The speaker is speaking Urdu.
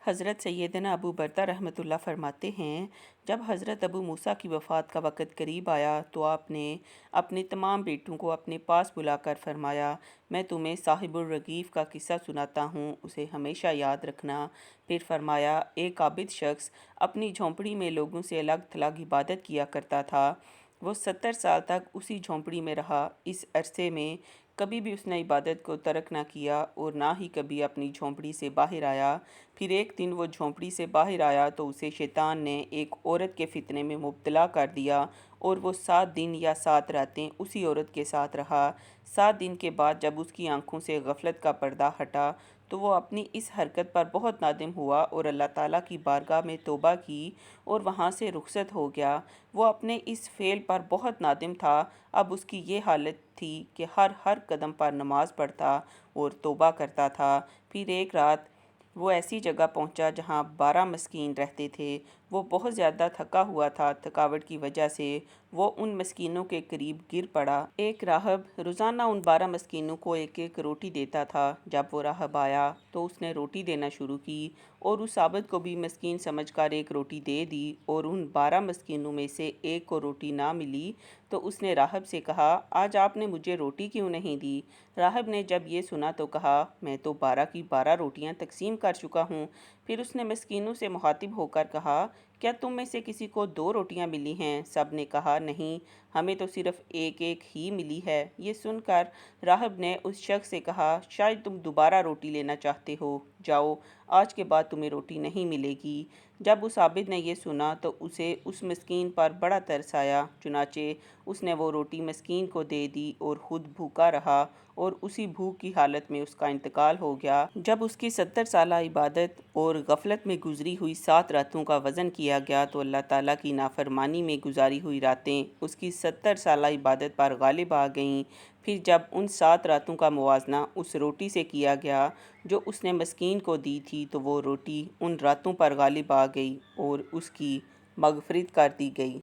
حضرت سیدنا ابو بردہ رحمۃ اللہ فرماتے ہیں، جب حضرت ابو موسیٰ کی وفات کا وقت قریب آیا تو آپ نے اپنے تمام بیٹوں کو اپنے پاس بلا کر فرمایا، میں تمہیں صاحب الرغیف کا قصہ سناتا ہوں، اسے ہمیشہ یاد رکھنا۔ پھر فرمایا، ایک عابد شخص اپنی جھونپڑی میں لوگوں سے الگ تھلگ عبادت کیا کرتا تھا۔ وہ 70 سال تک اسی جھونپڑی میں رہا۔ اس عرصے میں کبھی بھی اس نے عبادت کو ترک نہ کیا اور نہ ہی کبھی اپنی جھونپڑی سے باہر آیا۔ پھر ایک دن وہ جھونپڑی سے باہر آیا تو اسے شیطان نے ایک عورت کے فتنے میں مبتلا کر دیا اور وہ 7 دن یا 7 راتیں اسی عورت کے ساتھ رہا۔ 7 دن کے بعد جب اس کی آنکھوں سے غفلت کا پردہ ہٹا تو وہ اپنی اس حرکت پر بہت نادم ہوا اور اللہ تعالیٰ کی بارگاہ میں توبہ کی اور وہاں سے رخصت ہو گیا۔ وہ اپنے اس فعل پر بہت نادم تھا۔ اب اس کی یہ حالت تھی کہ ہر قدم پر نماز پڑھتا اور توبہ کرتا تھا۔ پھر ایک رات وہ ایسی جگہ پہنچا جہاں 12 مسکین رہتے تھے۔ وہ بہت زیادہ تھکا ہوا تھا۔ تھکاوٹ کی وجہ سے وہ ان مسکینوں کے قریب گر پڑا۔ ایک راہب روزانہ ان 12 مسکینوں کو ایک ایک روٹی دیتا تھا۔ جب وہ راہب آیا تو اس نے روٹی دینا شروع کی اور اس عابد کو بھی مسکین سمجھ کر ایک روٹی دے دی اور ان 12 مسکینوں میں سے ایک کو روٹی نہ ملی تو اس نے راہب سے کہا، آج آپ نے مجھے روٹی کیوں نہیں دی؟ راہب نے جب یہ سنا تو کہا، میں تو 12 کی 12 روٹیاں تقسیم کر چکا ہوں۔ پھر اس نے مسکینوں سے مخاطب ہو کر کہا، کیا تم میں سے کسی کو 2 روٹیاں ملی ہیں؟ سب نے کہا، نہیں، ہمیں تو صرف ایک ایک ہی ملی ہے۔ یہ سن کر راہب نے اس شخص سے کہا، شاید تم دوبارہ روٹی لینا چاہتے ہو، جاؤ، آج کے بعد تمہیں روٹی نہیں ملے گی۔ جب اس عابد نے یہ سنا تو اسے اس مسکین پر بڑا ترس آیا، چنانچہ اس نے وہ روٹی مسکین کو دے دی اور خود بھوکا رہا اور اسی بھوک کی حالت میں اس کا انتقال ہو گیا۔ جب اس کی 70 سالہ عبادت اور غفلت میں گزری ہوئی 7 راتوں کا وزن کیا گیا تو اللہ تعالیٰ کی نافرمانی میں گزاری ہوئی راتیں اس کی 70 سالہ عبادت پر غالب آ گئیں۔ پھر جب ان 7 راتوں کا موازنہ اس روٹی سے کیا گیا جو اس نے مسکین کو دی تھی تو وہ روٹی ان راتوں پر غالب آ گئی اور اس کی مغفرت کر دی گئی۔